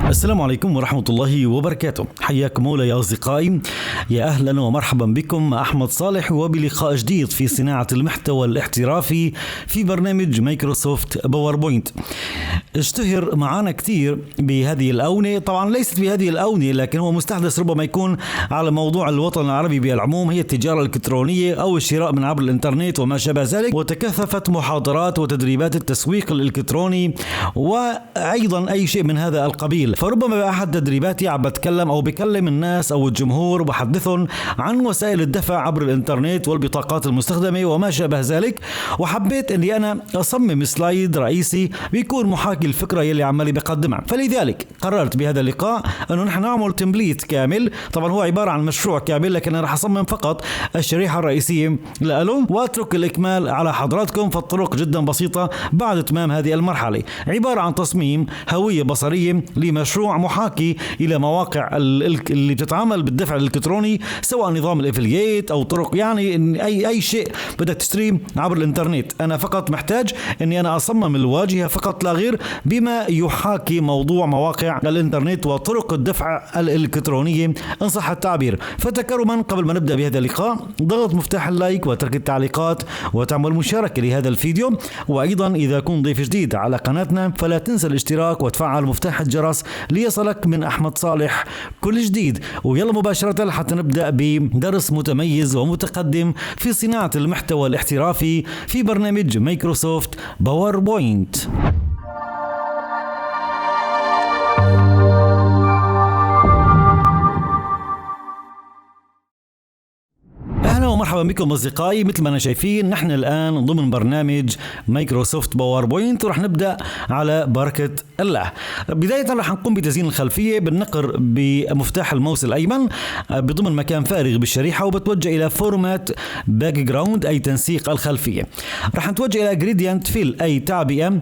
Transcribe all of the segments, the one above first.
السلام عليكم ورحمة الله وبركاته. حياكم الله يا أصدقائي، يا أهلا ومرحبا بكم. أحمد صالح وبلقاء جديد في صناعة المحتوى الاحترافي في برنامج مايكروسوفت باوربوينت. اشتهر معنا كثير بهذه الأونة، طبعا ليست بهذه الأونة لكن هو مستحدث ربما يكون على موضوع الوطن العربي بالعموم، هي التجارة الإلكترونية أو الشراء من عبر الإنترنت وما شابه ذلك. وتكثفت محاضرات وتدريبات التسويق الإلكتروني وأيضا أي شيء من هذا القبيل. فربما بأحد تدريباتي عم بتكلم أو بكلم الناس أو الجمهور وبحدثهم عن وسائل الدفع عبر الإنترنت والبطاقات المستخدمة وما شابه ذلك، وحبيت أني أنا أصمم سلايد رئيسي بيكون محاكي الفكرة يلي عمالي بقدمها. فلذلك قررت بهذا اللقاء أنه نحن نعمل تمبليت كامل، طبعا هو عبارة عن مشروع كامل لكن أنا رح أصمم فقط الشريحة الرئيسية له وأترك الإكمال على حضراتكم. فالطرق جدا بسيطة بعد إتمام هذه المرحلة، عبارة عن تصميم هوية بصرية لمشروع محاكي إلى مواقع اللي بتتعامل بالدفع الإلكتروني، سواء نظام الإفلييت أو طرق، يعني أي شيء بدك تشتريه عبر الإنترنت. أنا فقط محتاج أني أنا أصمم الواجهة فقط لا غير بما يحاكي موضوع مواقع الإنترنت وطرق الدفع الإلكترونية إن صح التعبير. فتكرما قبل ما نبدأ بهذا اللقاء، ضغط مفتاح اللايك وترك التعليقات وتعمل مشاركة لهذا الفيديو، وأيضا إذا كنت ضيف جديد على قناتنا فلا تنسى الاشتراك وتفعل مفتاح الجرس ليصلك من أحمد صالح كل جديد. ويلا مباشرة حتى نبدأ بدرس متميز ومتقدم في صناعة المحتوى الاحترافي في برنامج مايكروسوفت باوربوينت. مرحبا بكم أصدقائي. مثل ما أنا شايفين نحن الآن ضمن برنامج مايكروسوفت باوربوينت، ورح نبدأ على بركة الله. بداية رح نقوم بتزيين الخلفية بالنقر بمفتاح الماوس الأيمن بضمن مكان فارغ بالشريحة، وبتوجه إلى فورمات باك جراوند أي تنسيق الخلفية. رح نتوجه إلى جريدينت فيل أي تعبئة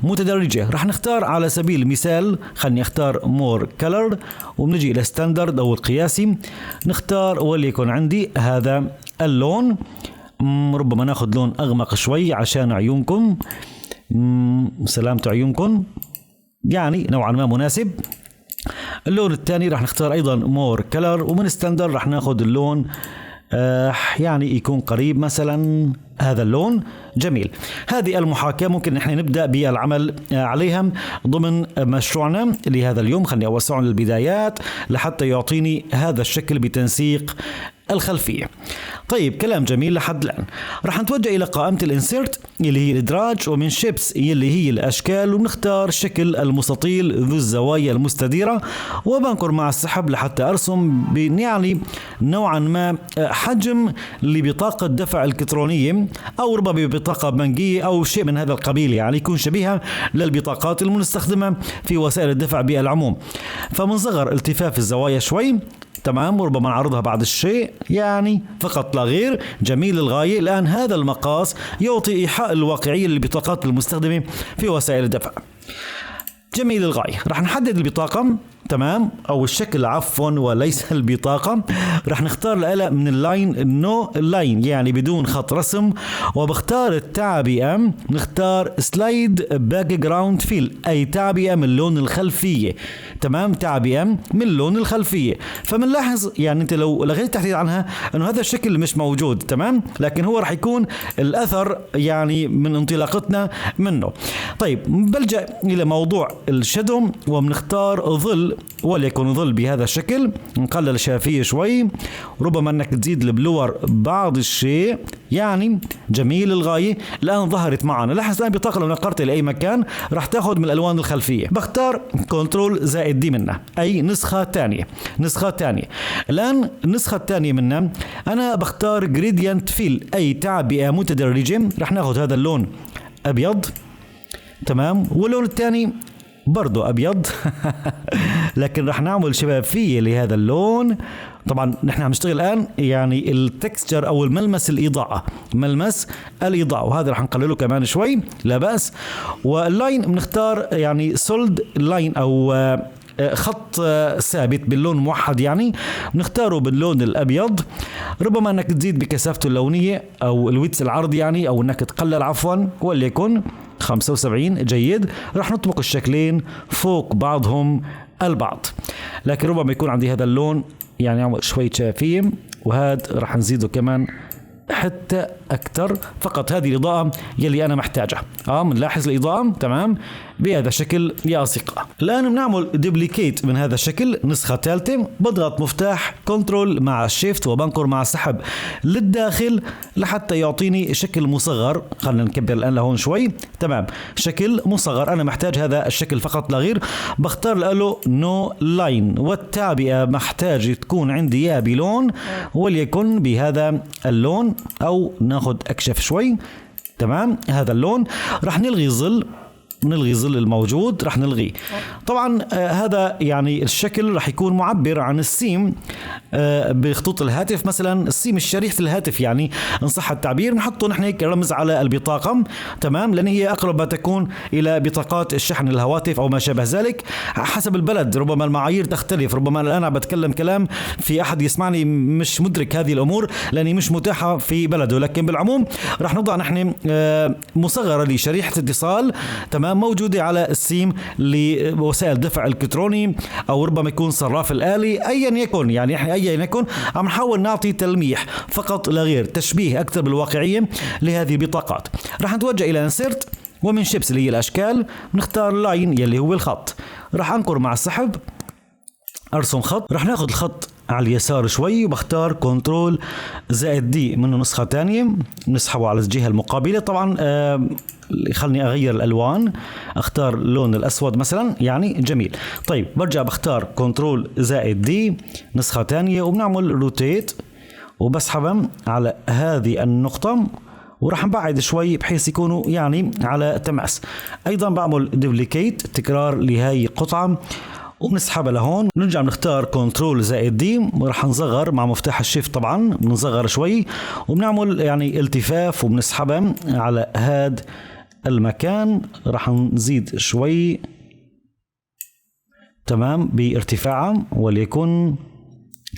متدرجة. رح نختار على سبيل المثال، خلني اختار مور كلر، وبنجي إلى ستاندرد أو القياسي، نختار وليكن عندي هذا اللون. ربما ناخذ لون أغمق شوي عشان عيونكم، سلامة عيونكم، يعني نوعا ما مناسب. اللون الثاني راح نختار أيضا مور كلر، ومن ستاندرد راح ناخذ اللون يعني يكون قريب مثلا هذا اللون. جميل. هذه المحاكاة ممكن نحن نبدأ بالعمل عليها ضمن مشروعنا لهذا اليوم. خلني أوسع للبدايات لحتى يعطيني هذا الشكل بتنسيق الخلفية. طيب كلام جميل لحد الآن. راح نتوجه إلى قائمة الانسيرت اللي هي الإدراج، ومن شيبس اللي هي الأشكال، ونختار شكل المستطيل ذو الزوايا المستديرة، وبنقر مع السحب لحتى أرسم يعني نوعا ما حجم لبطاقة دفع إلكترونية أو ربما بطاقة بنكية أو شيء من هذا القبيل، يعني يكون شبيهة للبطاقات المستخدمة في وسائل الدفع بالعموم. فمنصغر التفاف الزوايا شوي، تمام، وربما نعرضها بعض الشيء، يعني فقط لا غير. جميل للغاية. الآن هذا المقاس يعطي إيحاء الواقعية للبطاقات المستخدمة في وسائل الدفع. جميل للغاية. راح نحدد البطاقة، تمام، أو الشكل عفوا وليس البطاقة. راح نختار الآلة من اللاين، نو لاين يعني بدون خط رسم، وبختار التعبئة، نختار سلايد باك جراوند فيل أي تعبئة من لون الخلفية، تمام، تعبئة من لون الخلفية. فمنلاحظ يعني أنت لو لغيت التحديد عنها أنه هذا الشكل مش موجود، تمام، لكن هو راح يكون الأثر يعني من انطلاقتنا منه. طيب بلجأ إلى موضوع الشادو، وبنختار ظل، وليكن ظل بهذا الشكل. نقلل الشفافية شوي، ربما انك تزيد البلور بعض الشيء، يعني جميل للغاية. الآن ظهرت معنا. لاحظ الآن بطاقة لو نقرت لأي مكان راح تاخذ من الألوان الخلفية. بختار كنترول زائد دي منها أي نسخة ثانية. الآن النسخة الثانية منها أنا بختار جريدينت فيل أي تعبئة متدرجة. راح ناخذ هذا اللون أبيض، تمام، واللون الثاني برضو أبيض لكن رح نعمل شفافية لهذا اللون. طبعا نحن عم نشتغل الآن يعني التكستشر أو الملمس الإضاءة، ملمس الإضاءة، وهذا رح نقلله كمان شوي لا بأس. واللاين بنختار يعني سولد لاين أو خط ثابت باللون موحد، يعني بنختاره باللون الأبيض. ربما أنك تزيد بكثافته اللونية أو الويتس العرض يعني، أو أنك تقلل عفوا، وليكن 75. جيد. راح نطبق الشكلين فوق بعضهم البعض، لكن ربما يكون عندي هذا اللون يعني شوي شفافية، وهذا راح نزيده كمان حتى أكثر. فقط هذه الإضاءة يلي أنا محتاجها. بنلاحظ الإضاءة تمام بهذا الشكل يا أصدقاء. الآن بنعمل دوبليكيت من هذا الشكل، نسخة ثالثة. بضغط مفتاح كنترول مع الشيفت وبنقر مع السحب للداخل لحتى يعطيني شكل مصغر. خلينا نكبر الآن لهون شوي. تمام، شكل مصغر. أنا محتاج هذا الشكل فقط لا غير. بختار له نو لاين، والتعبئة محتاج تكون عندي يا بلون وليكن بهذا اللون، أو ناخذ أكشف شوي. تمام، هذا اللون. راح نلغي ظل، نلغي ظل الموجود، راح نلغيه. طبعا هذا يعني الشكل راح يكون معبر عن السيم بخطوط الهاتف، مثلا السيم الشريحة الهاتف يعني ان صح التعبير. بنحطه نحن هيك رمز على البطاقة. تمام، لان هي اقرب ما تكون الى بطاقات الشحن الهواتف او ما شابه ذلك حسب البلد. ربما المعايير تختلف، ربما الان بتكلم كلام في احد يسمعني مش مدرك هذه الامور لاني مش متاحة في بلده، لكن بالعموم راح نضع نحن مصغرة لشريحة اتصال تمام موجودة على السيم لوسائل دفع الكتروني، او ربما يكون صراف الآلي، ايا يكن يعني احنا ايا يكن عم نحاول نعطي تلميح فقط لا غير، تشبيه اكثر بالواقعية لهذه البطاقات. راح نتوجه الى انسرت، ومن شيبس اللي هي الاشكال نختار لاين يلي هو الخط. راح انقر مع السحب، ارسم خط. راح ناخذ الخط على اليسار شوي، وبختار كنترول زائد دي منه نسخة ثانية، نسحبه على الجهة المقابلة. طبعا خلني اغير الالوان، اختار اللون الاسود مثلا يعني. جميل. طيب برجع بختار كنترول زائد دي نسخة ثانية، وبنعمل روتيت وبسحبهم على هذه النقطة، وراح نبعد شوي بحيث يكونوا يعني على تماس. ايضا بعمل دوبليكيت تكرار لهي القطعة وبنسحبها لهون. نرجع نختار كنترول زائد دي، وراح نصغر مع مفتاح الشيفت. طبعا بنصغر شوي وبنعمل يعني التفاف وبنسحبها على هاد المكان. راح نزيد شوي تمام بارتفاعها، وليكن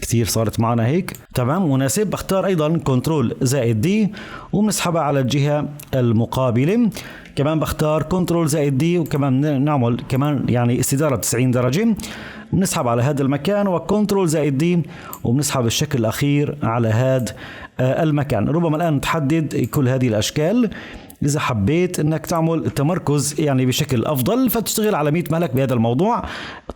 كتير صارت معنا هيك. تمام مناسب. بختار ايضا كنترول زائد دي وبنسحبها على الجهة المقابلة. كمان بختار كنترول زائد دي، وكمان نعمل كمان يعني استدارة 90 درجة. بنسحب على هذا المكان، وكنترول زائد دي وبنسحب الشكل الأخير على هذا المكان. ربما الآن تحدد كل هذه الأشكال. إذا حبيت أنك تعمل تمركز يعني بشكل أفضل فتشتغل على 100 مهلك بهذا الموضوع.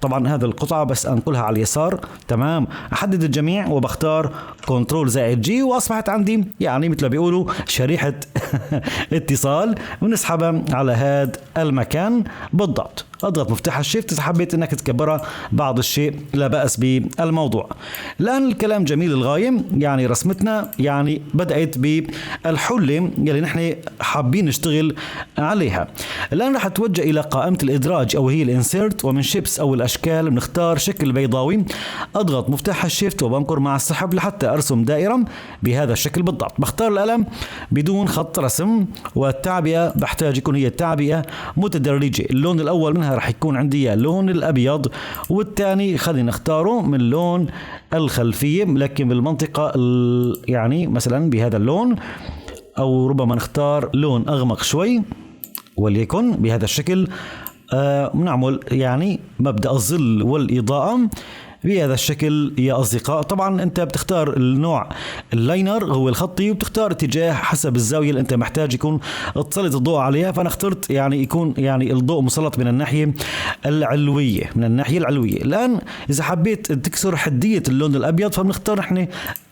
طبعا هذا القطعة بس أنقلها على اليسار. تمام، أحدد الجميع وبختار كنترول زائد جي، وأصبحت عندي يعني مثل ما بيقولوا شريحة اتصال. ونسحبها على هذا المكان بالضبط. اضغط مفتاح الشيفت اذا حبيت انك تكبرها بعض الشيء، لا بأس بالموضوع. الان الكلام جميل للغاية، يعني رسمتنا يعني بدأت بالحلة اللي نحن حابين نشتغل عليها. الان رح اتوجه الى قائمة الادراج او هي الانسيرت، ومن شيبس او الاشكال بنختار شكل بيضاوي. اضغط مفتاح الشيفت وبنقر مع السحب لحتى ارسم دائرة بهذا الشكل بالضبط. بختار القلم بدون خط رسم، والتعبئة بحتاج يكون هي التعبئة متدرجة. اللون الاول منها رح يكون عندي اللون الابيض، والثاني خلينا نختاره من لون الخلفيه لكن بالمنطقه يعني مثلا بهذا اللون، او ربما نختار لون اغمق شوي وليكن بهذا الشكل. بنعمل يعني مبدأ الظل والاضاءه بهذا الشكل يا أصدقاء. طبعا أنت بتختار النوع اللاينر هو الخطي، وبتختار اتجاه حسب الزاوية اللي أنت محتاج يكون تسلط الضوء عليها. فأنا اخترت يعني يكون يعني الضوء مسلط من الناحية العلوية، من الناحية العلوية. الآن إذا حبيت تكسر حدية اللون الأبيض فبنختار نحن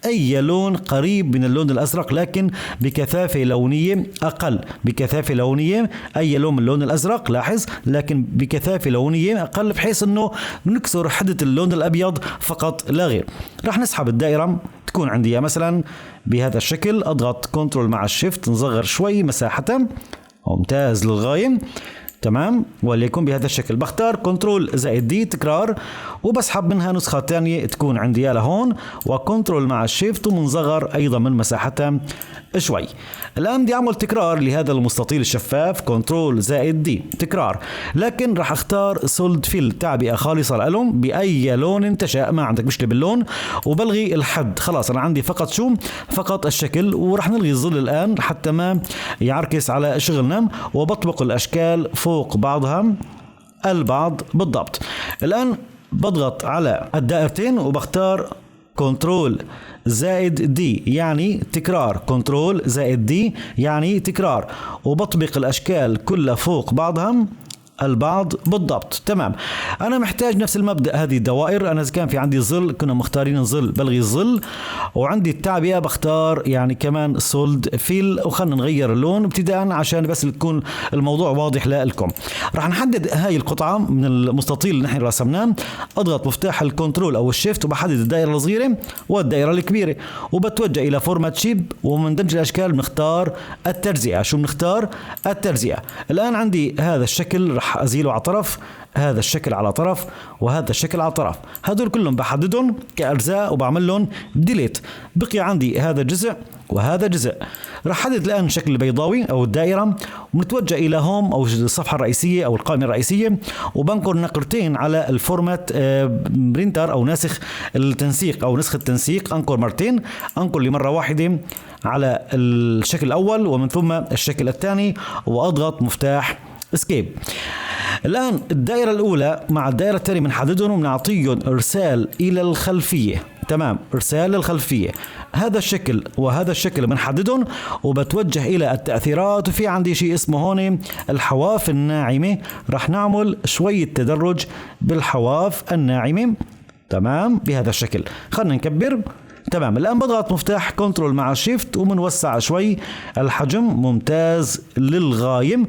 أي لون قريب من اللون الأزرق لكن بكثافة لونية أقل. بكثافة لونية أي لون من اللون الأزرق لاحظ، لكن بكثافة لونية أقل بحيث أنه نكسر حدة اللون الأبيض فقط لا غير. راح نسحب الدائرة تكون عندي مثلا بهذا الشكل. أضغط كنترول مع الشيفت نصغر شوي مساحتها. ممتاز للغاية. تمام، وليكن بهذا الشكل. بختار كنترول زائد دي تكرار وبسحب منها نسخة تانية تكون عندي لهون، وكنترول مع الشيفت ومنصغر ايضا من مساحتها شوي. الان بدي اعمل تكرار لهذا المستطيل الشفاف، كنترول زائد دي تكرار، لكن راح اختار سولد فيل تعبئة خالصة لهم باي لون تشاء، ما عندك مشكلة باللون، وبلغي الحد. خلاص انا عندي فقط شو؟ فقط الشكل، وراح نلغي الظل الان حتى ما يعركس على شغلنا، وبطبق الاشكال فوق بعضها البعض بالضبط. الان بضغط على الدائرتين وبختار كنترول زائد دي يعني تكرار، كنترول زائد دي يعني تكرار، وبطبق الاشكال كلها فوق بعضها البعض بالضبط. تمام، انا محتاج نفس المبدأ هذه الدوائر. انا اذا كان في عندي ظل كنا مختارين الظل بلغي الظل، وعندي التعبئة بختار يعني كمان سولد فيل، وخلنا نغير اللون ابتداء عشان بس يكون الموضوع واضح لكم. راح نحدد هاي القطعة من المستطيل اللي نحن رسمناه، اضغط مفتاح الكنترول او الشيفت وبحدد الدائرة الصغيرة والدائرة الكبيرة، وبتوجه الى فورمات شيب، ومن دمج الاشكال بنختار التجزئة. شو بنختار؟ التجزئة. الان عندي هذا الشكل راح ازيله على طرف، هذا الشكل على طرف، وهذا الشكل على طرف، هذول كلهم بحددهم كأجزاء وبعمل لهم ديليت. بقي عندي هذا جزء وهذا جزء. راح احدد الان الشكل البيضاوي او الدائره، ونتوجه الى هوم او الصفحه الرئيسيه او القائمه الرئيسيه، وبنقر نقرتين على الفورمات برينتر او ناسخ التنسيق او نسخ التنسيق. انقر مرتين، انقر لمره واحده على الشكل الاول ومن ثم الشكل الثاني، واضغط مفتاح اسكيب. الآن الدائرة الأولى مع الدائرة الثانية بنحددهم وبنعطيهم إرسال إلى الخلفية. تمام، إرسال للخلفية. هذا الشكل وهذا الشكل بنحددهم، وبتوجه إلى التأثيرات، وفي عندي شيء اسمه هون الحواف الناعمة. رح نعمل شوية تدرج بالحواف الناعمة. تمام، بهذا الشكل. خلنا نكبر. تمام، الآن بضغط مفتاح كنترول مع الشيفت ومنوسع شوي الحجم. ممتاز للغاية.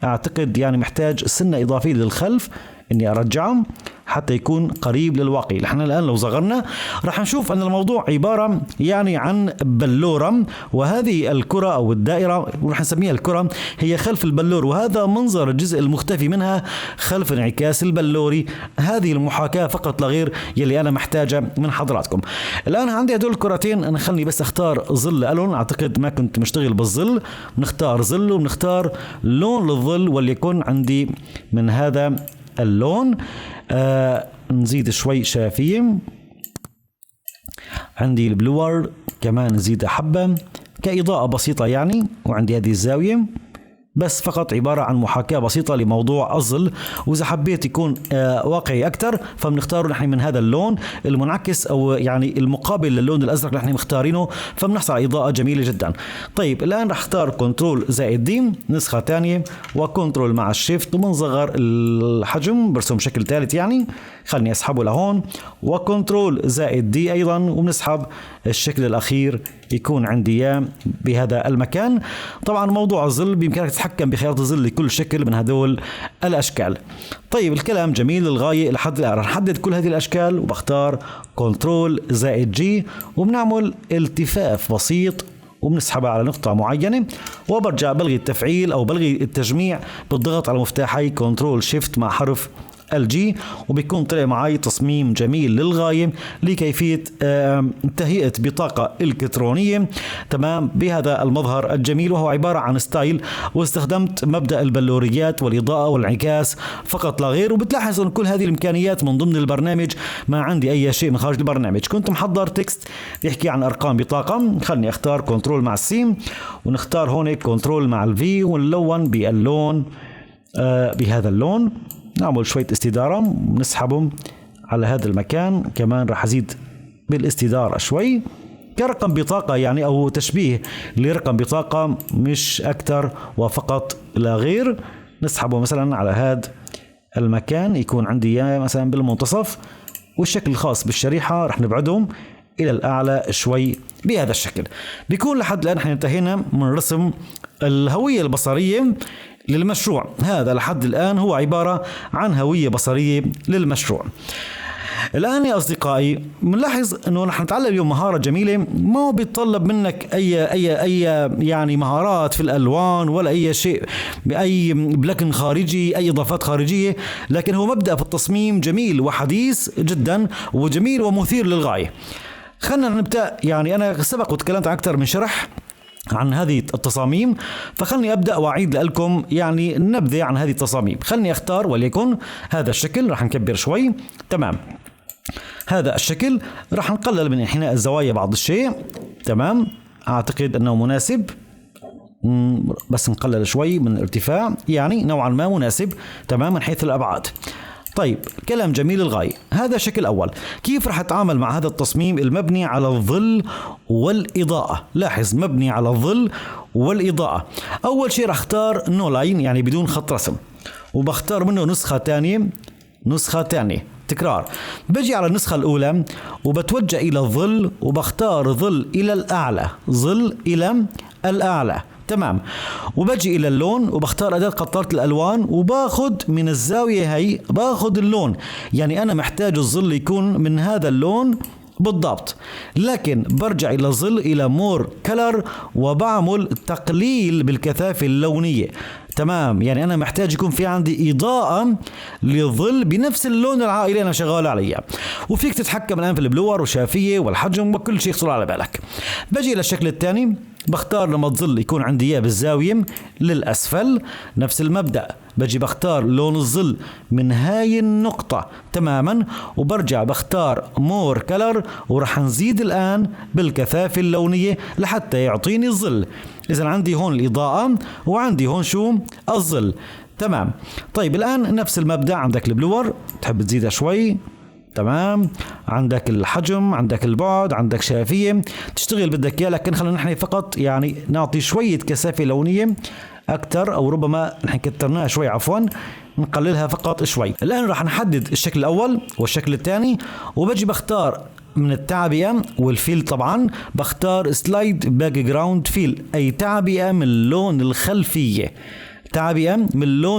اعتقد يعني محتاج سنة اضافية للخلف اني ارجعهم حتى يكون قريب للواقع. نحن الان لو صغرنا راح نشوف ان الموضوع عبارة يعني عن بلورة، وهذه الكرة او الدائرة ورح نسميها الكرة هي خلف البلور، وهذا منظر الجزء المختفي منها خلف انعكاس البلوري. هذه المحاكاة فقط لا غير يلي انا محتاجة من حضراتكم. الان عندي هدول الكرتين، انا خلني بس اختار ظل لهم، اعتقد ما كنت مشتغل بالظل. بنختار ظل وبنختار لون للظل وليكن عندي من هذا اللون. نزيد شوي شافية. عندي البلور كمان نزيد حبة كإضاءة بسيطة يعني، وعندي هذه الزاوية بس فقط عبارة عن محاكاة بسيطة لموضوع الظل. وإذا حبيت يكون واقعي أكثر فبنختاره نحن من هذا اللون المنعكس أو يعني المقابل للون الأزرق اللي نحن مختارينه، فبنحصل على إضاءة جميلة جدا. طيب الآن رح اختار كنترول زائد دي نسخة ثانية، وكنترول مع الشيفت وبنصغر الحجم برسم شكل ثالث يعني. خلني أسحبه لهون، وكنترول زائد دي أيضا، وبنسحب الشكل الأخير يكون عندي إياه بهذا المكان. طبعا موضوع الظل بإمكانك تتحكم بخيارات الظل لكل شكل من هذول الأشكال. طيب الكلام جميل للغاية لحد الآن. رح نحدد كل هذه الأشكال وبختار كنترول زائد جي، وبنعمل التفاف بسيط وبنسحبها على نقطة معينة، وبرجع بلغي التفعيل أو بلغي التجميع بالضغط على مفتاحي كنترول شيفت مع حرف الجي، وبيكون طلع معي تصميم جميل للغاية لكيفية تهيئة بطاقة إلكترونية. تمام، بهذا المظهر الجميل، وهو عبارة عن ستايل، واستخدمت مبدأ البلوريات والإضاءة والانعكاس فقط لا غير. وبتلاحظ أن كل هذه الإمكانيات من ضمن البرنامج، ما عندي أي شيء من خارج البرنامج. كنت محضر تكست يحكي عن أرقام بطاقة، خلني أختار كنترول مع السين، ونختار هون كنترول مع الفي، ونلون باللون بهذا اللون. نعمل شوية استدارة ونسحبهم على هذا المكان. كمان راح أزيد بالاستدارة شوي كرقم بطاقة يعني، أو تشبيه لرقم بطاقة مش أكثر وفقط لا غير. نسحبه مثلا على هذا المكان يكون عندي مثلا بالمنتصف، والشكل الخاص بالشريحة راح نبعدهم إلى الأعلى شوي بهذا الشكل. بيكون لحد الآن احنا انتهينا من رسم الهوية البصرية للمشروع. هذا لحد الآن هو عبارة عن هوية بصرية للمشروع. الآن يا أصدقائي بنلاحظ أنه رح نتعلم اليوم مهارة جميلة، ما هو بيتطلب منك أي يعني مهارات في الألوان ولا أي شيء بأي بلكن خارجي، أي إضافات خارجية، لكن هو مبدأ في التصميم جميل وحديث جدا وجميل ومثير للغاية. خلنا نبدأ. يعني أنا سبق وتكلمت عن أكثر من شرح عن هذه التصاميم، فخلني أبدأ وأعيد لكم يعني نبذة عن هذه التصاميم. خلني أختار وليكن هذا الشكل، راح نكبر شوي. تمام، هذا الشكل راح نقلل من انحناء الزوايا بعض الشيء. تمام، أعتقد أنه مناسب، بس نقلل شوي من الارتفاع، يعني نوعا ما مناسب. تمام، من حيث الأبعاد. طيب، كلام جميل للغاية. هذا شكل أول. كيف رح أتعامل مع هذا التصميم المبني على الظل والإضاءة؟ لاحظ، مبني على الظل والإضاءة. أول شيء رح أختار نو لاين، يعني بدون خط رسم، وبختار منه نسخة تانية. تكرار. بجي على النسخة الأولى وبتوجه إلى الظل وبختار ظل إلى الأعلى. تمام، وبجي إلى اللون وبختار أداة قطرة الألوان وباخد من الزاوية هي باخد اللون، يعني أنا محتاج الظل يكون من هذا اللون بالضبط، لكن برجع إلى الظل إلى مور كلر وبعمل تقليل بالكثافة اللونية. تمام، يعني أنا محتاج يكون في عندي إضاءة للظل بنفس اللون العائلي أنا شغال عليها. وفيك تتحكم الآن في البلور والشافية والحجم وكل شيء يخطر على بالك. بجي إلى الشكل الثاني، بختار لما الظل يكون عندي إياه بالزاوية للأسفل. نفس المبدأ، بجي بختار لون الظل من هاي النقطة تماما، وبرجع بختار مور كلر، ورح نزيد الآن بالكثافة اللونية لحتى يعطيني الظل. إذا عندي هون الإضاءة وعندي هون شو؟ الظل. تمام. طيب الآن نفس المبدأ، عندك البلور تحب تزيدها شوي. تمام، عندك الحجم، عندك البعد، عندك شافية، تشتغل بدك اياه، لكن خلينا نحن فقط يعني نعطي شوية كثافة لونية أكثر، أو ربما نحن كترناها شوي، عفوا نقللها فقط شوي. الآن راح نحدد الشكل الأول والشكل الثاني، وبجي بختار من التعبئة والفيل، طبعا بختار سلايد باك جراوند فيل، أي تعبئة من لون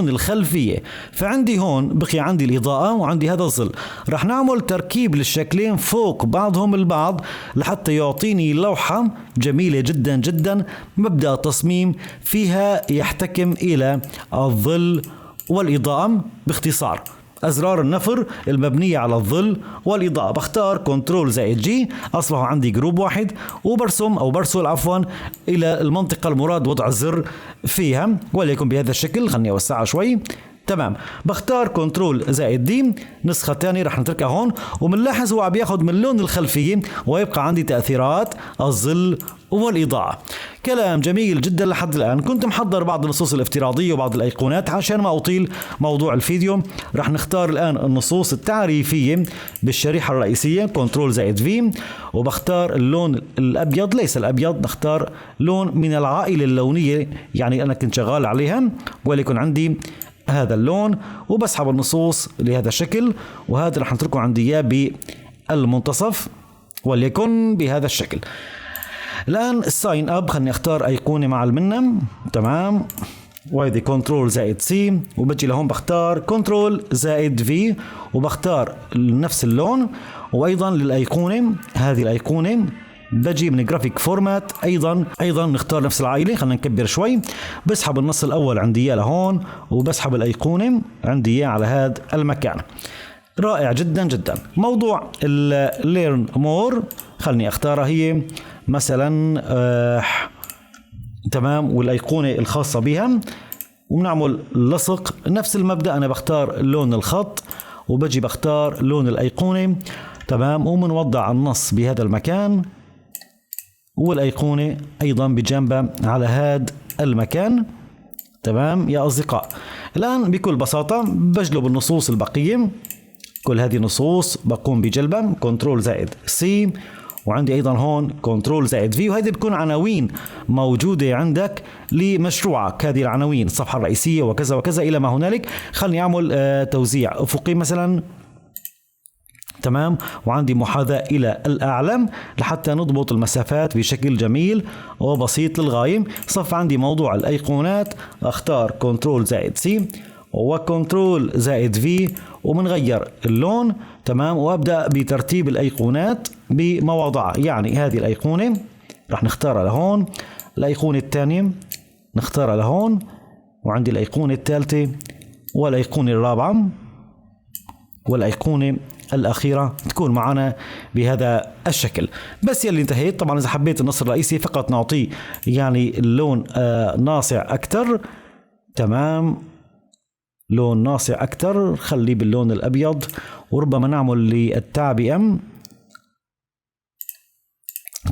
الخلفية، فعندي هون بقي عندي الإضاءة وعندي هذا الظل. رح نعمل تركيب للشكلين فوق بعضهم البعض لحتى يعطيني لوحة جميلة جدا جدا. مبدأ التصميم فيها يحتكم إلى الظل والإضاءة. باختصار، أزرار النفر المبنية على الظل والإضاءة، بختار كنترول+G، أصبحوا عندي جروب واحد، برسل إلى المنطقة المراد وضع الزر فيها، وليكن بهذا الشكل. خلني أوسعها شوي. تمام، بختار كنترول+D، نسخة تانية رح نتركها هون، ومنلاحظ هو عم بياخد من لون الخلفية ويبقى عندي تأثيرات الظل والإضاءة. كلام جميل جدا لحد الآن. كنت محضر بعض النصوص الافتراضية وبعض الأيقونات عشان ما أطيل موضوع الفيديو. رح نختار الآن النصوص التعريفية بالشريحة الرئيسية، كنترول+V، وبختار اللون الأبيض، ليس الأبيض، نختار لون من العائلة اللونية يعني أنا كنت شغال عليها، وليكن عندي هذا اللون، وبسحب النصوص لهذا الشكل، وهذا رح نتركه عندي اياه بالمنتصف وليكن بهذا الشكل. الآن الساين اب، خلني اختار أيقونة مع المنة. تمام، وهذه كنترول+C، وبجي لهون بختار كنترول+V، وبختار نفس اللون. وأيضا للأيقونة، هذه الأيقونة بجي من جرافيك فورمات، ايضا نختار نفس العائله. خلينا نكبر شوي. بسحب النص الاول عندي اياه لهون، وبسحب الايقونه عندي اياه على هذا المكان. رائع جدا جدا. موضوع الليرن مور خلني اختارها هي مثلا تمام، والايقونه الخاصه بها، وبنعمل لصق. نفس المبدا، انا بختار لون الخط وبجي بختار لون الايقونه. تمام، ومنوضع النص بهذا المكان، والأيقونة أيضا بجنبها على هذا المكان. تمام يا أصدقاء. الآن بكل بساطة بجلب النصوص البقية، كل هذه النصوص بقوم بجلبها كنترول+C، وعندي أيضا هون كنترول+V، وهذه بتكون عناوين موجودة عندك لمشروعك، هذه العناوين الصفحة الرئيسية وكذا وكذا إلى ما هنالك. خلني أعمل توزيع أفقي مثلا. تمام، وعندي محاذاة إلى الأعلى لحتى نضبط المسافات بشكل جميل وبسيط للغاية. صف عندي موضوع الأيقونات، أختار كنترول+C وكنترول+V، ومنغير اللون. تمام. وابدأ بترتيب الايقونات بمواضعها. يعني هذه الايقونة راح نختارها لهون، الايقونة الثانية نختارها لهون، وعندي الايقونة الثالثة والايقونة الرابعة والايقونة الأخيرة تكون معنا بهذا الشكل. بس يلي انتهيت. طبعا إذا حبيت النص الرئيسي فقط نعطيه يعني اللون ناصع أكتر. تمام. لون ناصع أكتر، خليه باللون الأبيض. وربما نعمل للتعبئة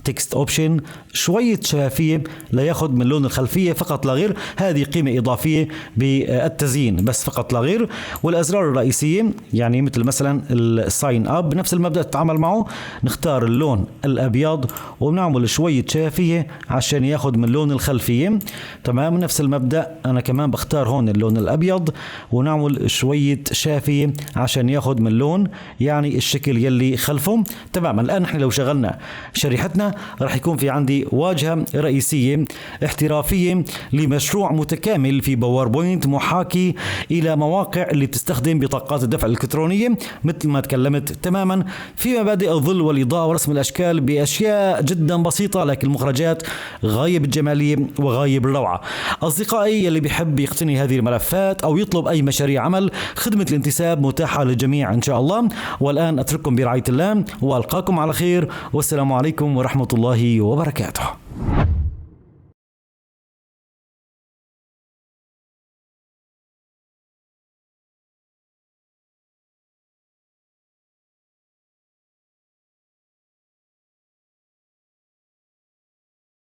تكست اوبشن شوية شفافية لا ياخذ من لون الخلفية فقط لا غير. هذه قيمة إضافية بالتزيين بس فقط لا غير. والأزرار الرئيسية يعني مثل مثلا الساين اب بنفس المبدأ تتعامل معه. نختار اللون الأبيض وبنعمل شوية شفافية عشان ياخذ من لون الخلفية. تمام. نفس المبدأ أنا كمان بختار هون اللون الأبيض ونعمل شوية شفافية عشان ياخذ من لون يعني الشكل يلي خلفه. تماما. الآن نحن لو شغلنا شريحتنا راح يكون في عندي واجهة رئيسية احترافية لمشروع متكامل في باوربوينت محاكي إلى مواقع اللي بتستخدم بطاقات الدفع الإلكترونية مثل ما تكلمت تماما في مبادئ الظل والإضاءة ورسم الأشكال بأشياء جدا بسيطة، لكن المخرجات غاية بالجمالية وغاية بالروعة. أصدقائي اللي بيحب يقتني هذه الملفات أو يطلب أي مشاريع عمل، خدمة الانتساب متاحة للجميع إن شاء الله. والآن أترككم برعاية الله وألقاكم على خير، والسلام عليكم ورحمة الله وبركاته.